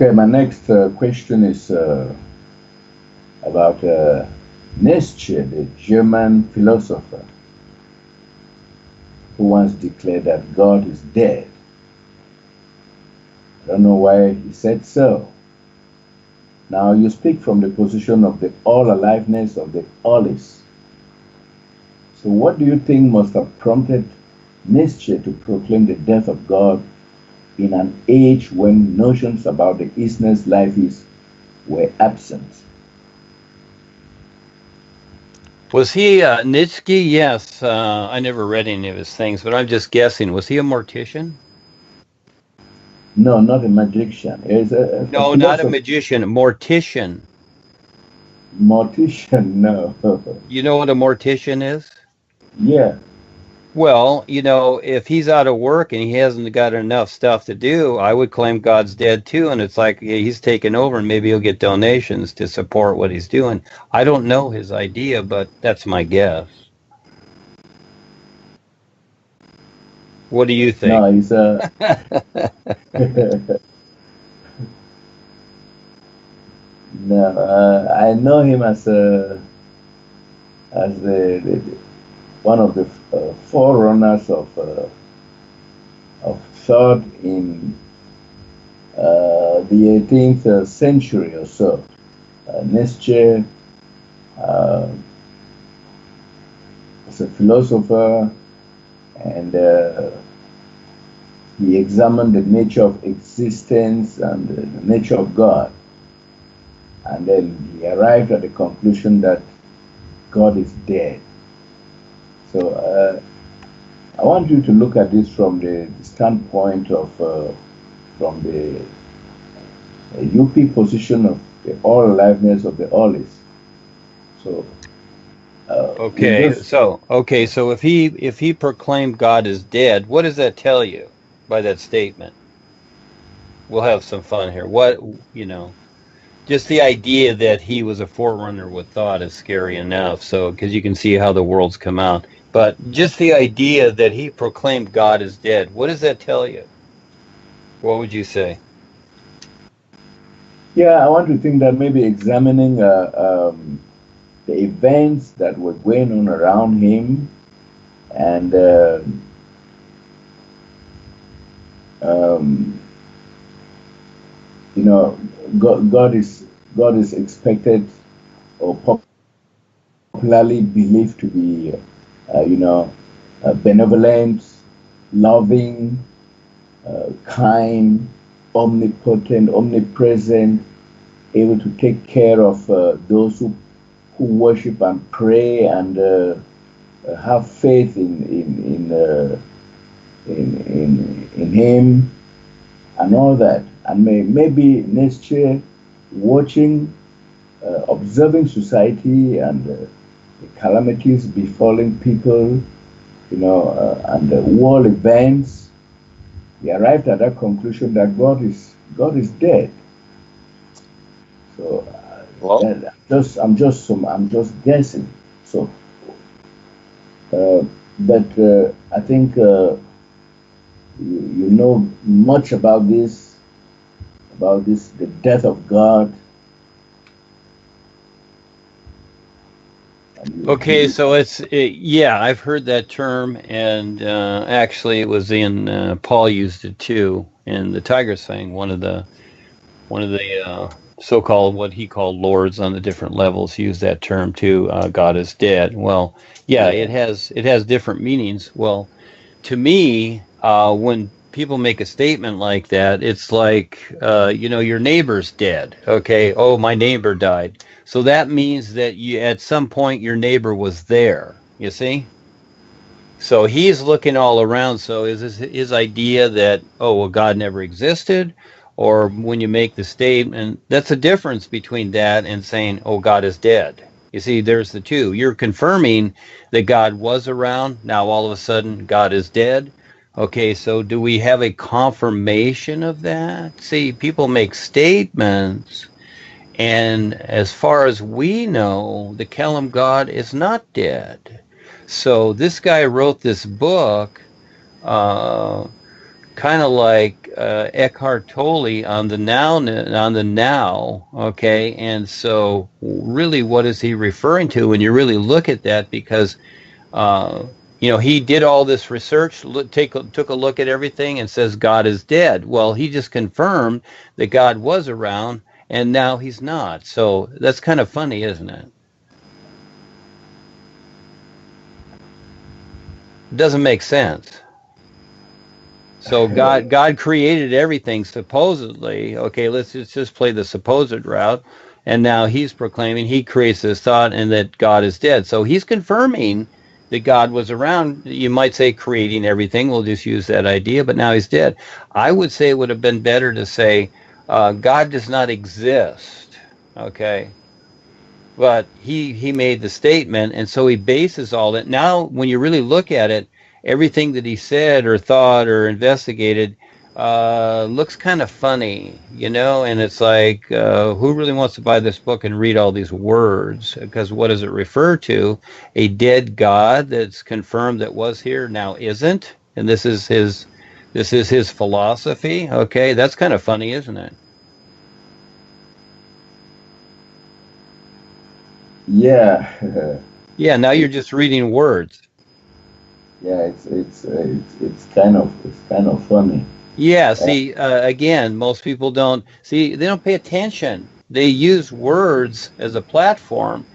Okay, my next question is about Nietzsche, the German philosopher, who once declared that God is dead. I don't know why he said so. Now, you speak from the position of the all-aliveness of the allis. So what do you think must have prompted Nietzsche to proclaim the death of God in an age when notions about the isness life is were absent? Was he Nietzsche? Yes. I never read any of his things, but I'm just guessing. Was he a mortician? No, not a magician. He's a No, not a philosopher. magician, a mortician. Mortician, no. You know what a mortician is? Yeah. Well, if he's out of work and he hasn't got enough stuff to do, I would claim God's dead too. And it's like he's taking over and maybe he'll get donations to support what he's doing. I don't know his idea, but that's my guess. What do you think? No, he's a. No, I know him as one of the forerunners of thought in the 18th century or so. Nietzsche uh, was a philosopher, and he examined the nature of existence and the nature of God. And then he arrived at the conclusion that God is dead. So I want you to look at this from the standpoint of from the UP position of the all aliveness of the allis. So Okay, so if he proclaimed God is dead, what does that tell you by that statement? We'll have some fun here. Just the idea that he was a forerunner with thought is scary enough. So, because you can see how the world's come out, but just the idea that he proclaimed God is dead, what does that tell you? What would you say? yeah, I want to think that maybe examining the events that were going on around him and um, you know, God is expected or popularly believed to be, you know, benevolent, loving, kind, omnipotent, omnipresent, able to take care of those who worship and pray and have faith in Him and all that. And maybe Nietzsche watching, observing society and the calamities befalling people, and the world events, he arrived at that conclusion that God is dead. So Well, I'm just guessing. So, but I think you know much about this, the death of God. okay, so yeah, I've heard that term, and actually, it was in Paul used it too in the Tiger's Fang, one of the so-called what he called lords on the different levels used that term too. God is dead. Well, yeah, Yeah. it has different meanings. Well, to me, when people make a statement like that, it's like your neighbor's dead. Okay, oh, my neighbor died. So that means that at some point your neighbor was there. You see? So he's looking all around. So is his idea that, oh, well, God never existed? Or when you make the statement, that's a difference between that and saying, oh, God is dead. You see, there's the two. You're confirming that God was around. Now all of a sudden God is dead. Okay, so do we have a confirmation of that? See, people make statements, and as far as we know, the Kellam God is not dead. So this guy wrote this book, uh, kind of like Eckhart Tolle on the now, okay? And so really what is he referring to when you really look at that? Because uh, he did all this research, took a look at everything and says God is dead. Well, he just confirmed that God was around and now he's not. So that's kind of funny, isn't it? It doesn't make sense. So God created everything supposedly. Okay, let's just play the supposed route. And now he's proclaiming he creates this thought and that God is dead. So he's confirming that God was around. You might say creating everything. We'll just use that idea, but now he's dead. I would say it would have been better to say God does not exist. Okay, but he made the statement, and so he bases all that. Now, when you really look at it, everything that he said or thought or investigated looks kind of funny, and it's like, who really wants to buy this book and read all these words? Because what does it refer to? A dead God that's confirmed that was here, now isn't, and this is his philosophy. Okay, that's kind of funny, isn't it? Yeah. Yeah, now you're just reading words. Yeah, it's kind of funny. Yeah, see, again, most people don't see, they don't pay attention. They use words as a platform,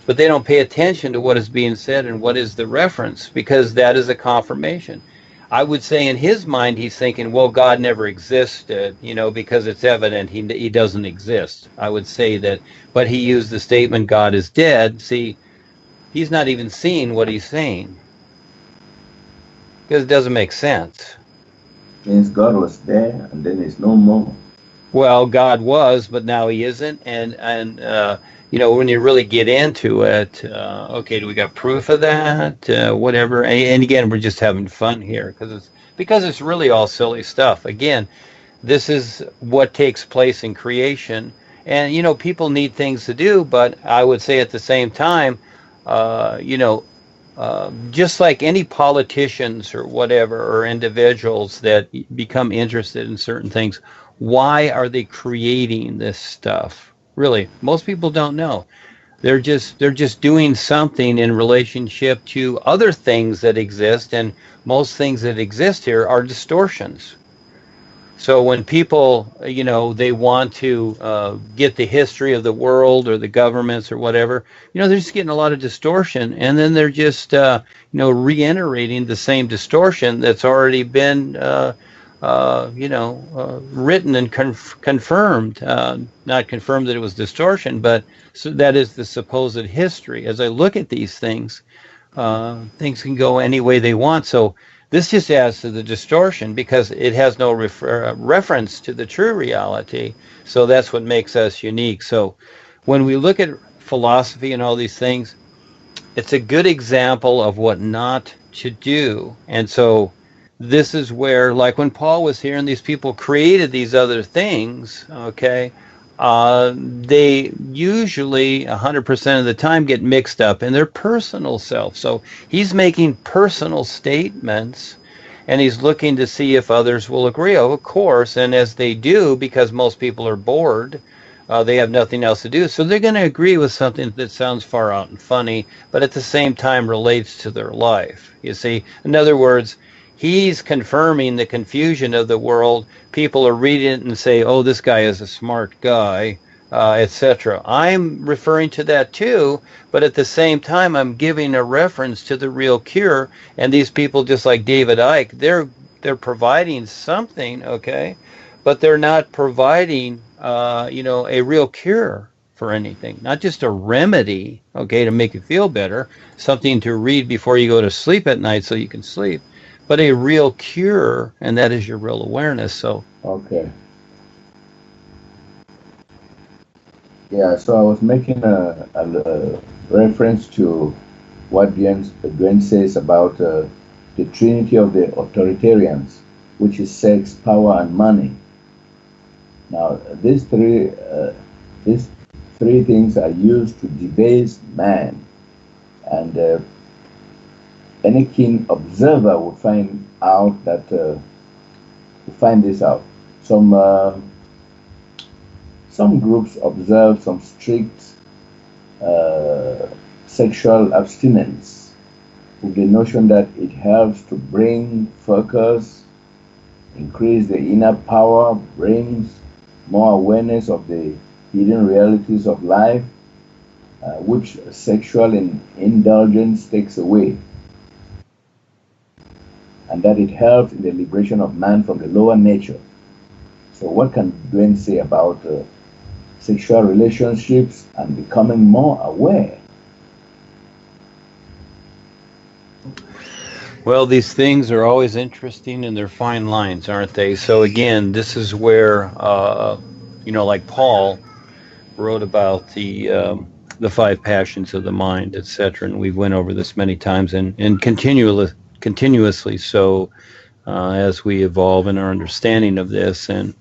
but they don't pay attention to what is being said and what is the reference, because that is a confirmation. I would say in his mind, he's thinking, well, God never existed, because it's evident he doesn't exist. I would say that, but he used the statement, God is dead. See, he's not even seeing what he's saying because it doesn't make sense. Means God was there and then he's no more. Well, God was, but now he isn't. And when you really get into it, okay, do we got proof of that? Whatever. And again, we're just having fun here because it's really all silly stuff. Again, this is what takes place in creation, and people need things to do, but I would say at the same time, uh, you know, just like any politicians or whatever, or individuals that become interested in certain things, why are they creating this stuff? Really, most people don't know. They're just doing something in relationship to other things that exist, and most things that exist here are distortions. So when people, they want to get the history of the world or the governments or whatever, they're just getting a lot of distortion, and then they're just, reiterating the same distortion that's already been, written and confirmed. Not confirmed that it was distortion, but so that is the supposed history. As I look at these things can go any way they want. So this just adds to the distortion because it has no reference to the true reality. So that's what makes us unique. So when we look at philosophy and all these things, it's a good example of what not to do. And so this is where, like when Paul was here and these people created these other things, okay, they usually 100% of the time get mixed up in their personal self. So he's making personal statements and he's looking to see if others will agree. Oh, of course, and as they do, because most people are bored, they have nothing else to do. So they're going to agree with something that sounds far out and funny, but at the same time relates to their life. You see, in other words, he's confirming the confusion of the world. People are reading it and say, oh, this guy is a smart guy, etc. I'm referring to that too, but at the same time, I'm giving a reference to the real cure. And these people, just like David Icke, they're providing something, okay, but they're not providing, a real cure for anything, not just a remedy, okay, to make you feel better, something to read before you go to sleep at night so you can sleep, but a real cure, and that is your real awareness. So Okay. Yeah, so I was making a reference to what Duane says about the trinity of the authoritarians, which is sex, power, and money. Now, these three things are used to debase man, and any keen observer would find out that find this out. Some groups observe some strict sexual abstinence with the notion that it helps to bring focus, increase the inner power, brings more awareness of the hidden realities of life, which sexual indulgence takes away, and that it helps in the liberation of man from the lower nature. So what can Duane say about sexual relationships and becoming more aware? Well, these things are always interesting, and they're fine lines, aren't they? So again, this is where, like Paul wrote about the five passions of the mind, etc. And we've went over this many times, and continuously so as we evolve in our understanding of this. And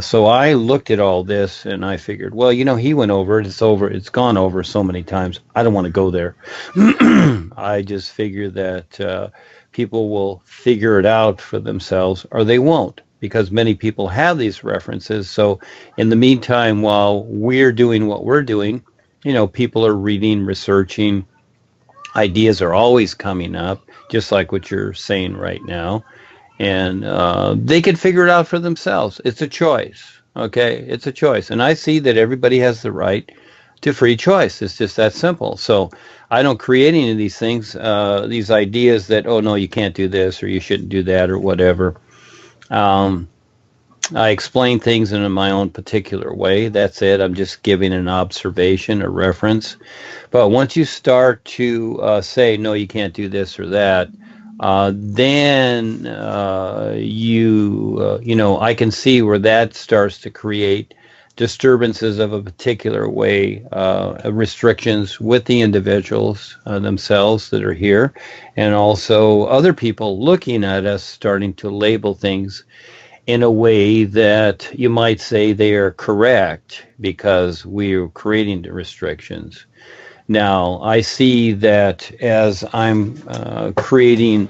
so I looked at all this and I figured, well, he went over it. It's gone over so many times. I don't want to go there. I just figure that people will figure it out for themselves, or they won't, because many people have these references. So in the meantime, while we're doing what we're doing, people are reading, researching. Ideas are always coming up, just like what you're saying right now. And they can figure it out for themselves. It's a choice, okay? It's a choice. And I see that everybody has the right to free choice. It's just that simple. So I don't create any of these things, these ideas that, oh, no, you can't do this or you shouldn't do that or whatever. I explain things in my own particular way. That's it. I'm just giving an observation, a reference. But once you start to say, no, you can't do this or that, then I can see where that starts to create disturbances of a particular way, restrictions with the individuals themselves that are here, and also other people looking at us, starting to label things in a way that you might say they are correct because we're creating the restrictions. Now, I see that as I'm creating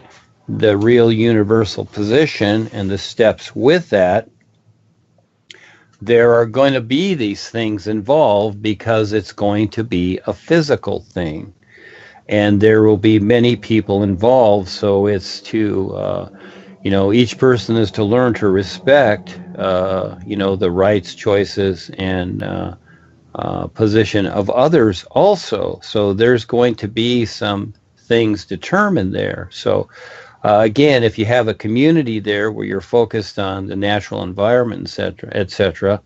the real universal position and the steps with that, there are going to be these things involved because it's going to be a physical thing. And there will be many people involved, so it's to, each person is to learn to respect, the rights, choices, and position of others also. So there's going to be some things determined there. So again, if you have a community there where you're focused on the natural environment, et cetera,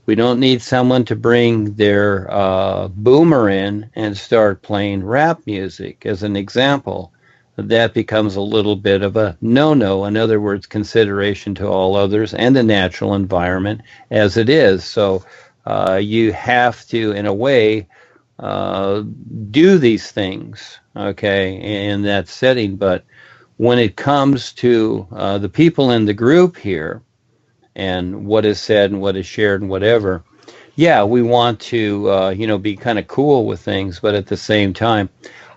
we don't need someone to bring their boomer in and start playing rap music as an example. That becomes a little bit of a no-no. In other words, consideration to all others and the natural environment as it is. So you have to, in a way, do these things, okay, in that setting. But when it comes to the people in the group here and what is said and what is shared and whatever, yeah, we want to, be kind of cool with things, but at the same time,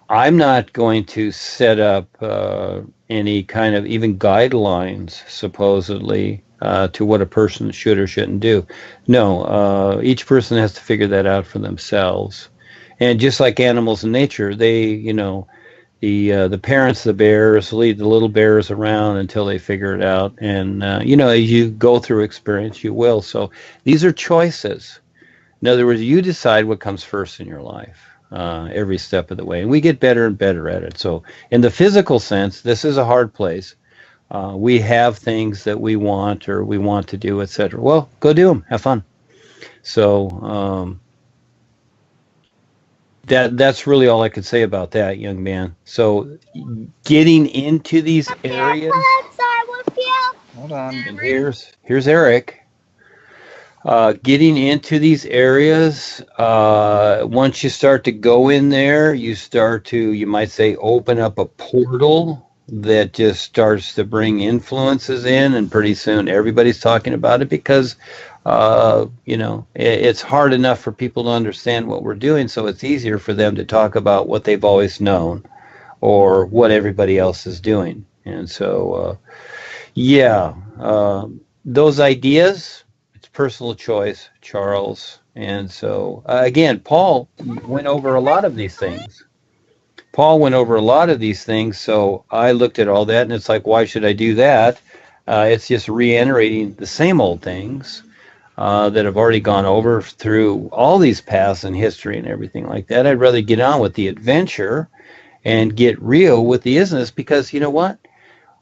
I'm not going to set up any kind of even guidelines, supposedly, to what a person should or shouldn't do. No, each person has to figure that out for themselves. And just like animals in nature, they, the parents, the bears, lead the little bears around until they figure it out. And, as you go through experience, you will. So these are choices. In other words, you decide what comes first in your life. Every step of the way, and we get better and better at it. So in the physical sense, this is a hard place. We have things that we want to do, etc. Well, go do them, have fun. So that's really all I could say about that, young man. So getting into these areas. Hold on. And here's Eric. Getting into these areas, once you start to go in there, you start to, you might say, open up a portal that just starts to bring influences in, and pretty soon everybody's talking about it because, it's hard enough for people to understand what we're doing, so it's easier for them to talk about what they've always known or what everybody else is doing. And so, Yeah, those ideas, it's personal choice, Charles. And so, again, Paul went over a lot of these things. Paul went over a lot of these things, so I looked at all that, and it's like, why should I do that? It's just reiterating the same old things that have already gone over through all these paths in history and everything like that. I'd rather get on with the adventure and get real with the isness, because you know what?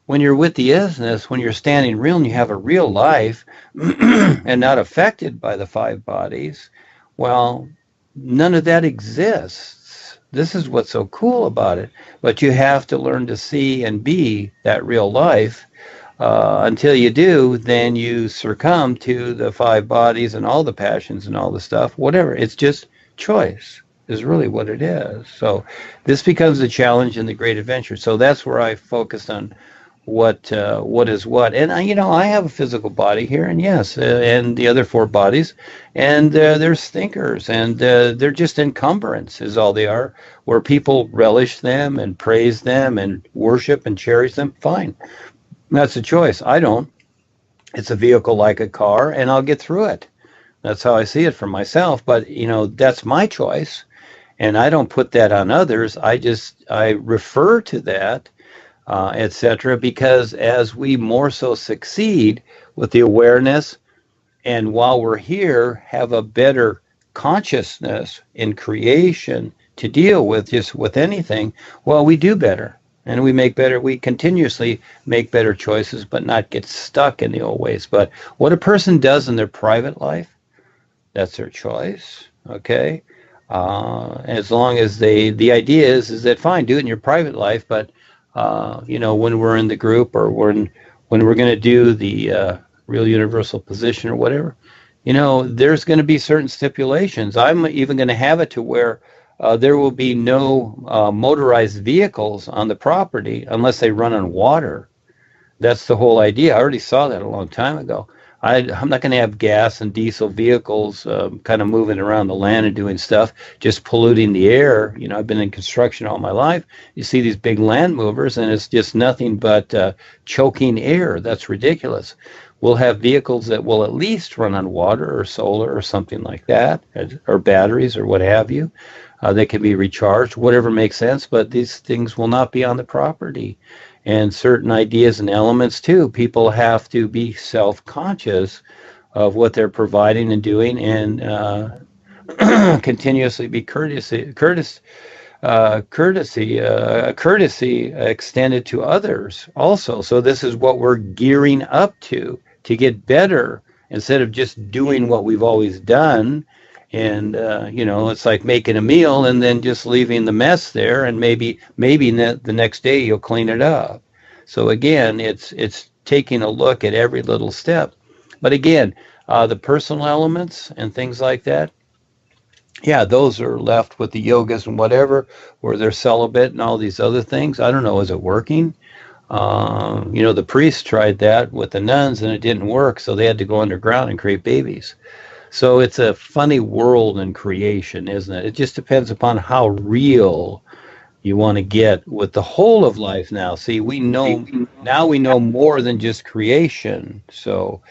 When you're with the isness, when you're standing real and you have a real life and not affected by the five bodies, well, none of that exists. This is what's so cool about it. But you have to learn to see and be that real life. Until you do, then you succumb to the five bodies and all the passions and all the stuff, whatever. It's just choice is really what it is. So this becomes a challenge in the great adventure. So that's where I focused on what is what. And I have a physical body here, and yes, and the other four bodies, and they're stinkers, and they're just encumbrance is all they are, where people relish them and praise them and worship and cherish them. Fine, that's a choice. I don't. It's a vehicle like a car, and I'll get through it. That's how I see it for myself. But that's my choice, and I don't put that on others. I refer to that, etc., because as we more so succeed with the awareness, and while we're here, have a better consciousness in creation to deal with just with anything, well, we do better. And we continuously make better choices, but not get stuck in the old ways. But what a person does in their private life, that's their choice, okay? As long as the idea is that fine, do it in your private life, but when we're in the group, or when we're going to do the real universal position or whatever, there's going to be certain stipulations. I'm even going to have it to where there will be no motorized vehicles on the property unless they run on water. That's the whole idea. I already saw that a long time ago. I'm not going to have gas and diesel vehicles kind of moving around the land and doing stuff, just polluting the air. I've been in construction all my life. You see these big land movers, and it's just nothing but choking air. That's ridiculous. We'll have vehicles that will at least run on water or solar or something like that, or batteries or what have you. They can be recharged, whatever makes sense, but these things will not be on the property. And certain ideas and elements too, people have to be self-conscious of what they're providing and doing, and continuously be courtesy extended to others also. So this is what we're gearing up to get better, instead of just doing what we've always done. And it's like making a meal and then just leaving the mess there, and maybe the next day you'll clean it up. So again, it's taking a look at every little step. But again, the personal elements and things like that, yeah, those are left with the yogas and whatever, where they're celibate and all these other things. I don't know, is it working? The priests tried that with the nuns and it didn't work, so they had to go underground and create babies. So it's a funny world in creation, isn't it? It just depends upon how real you want to get with the whole of life now. See, we know more than just creation. So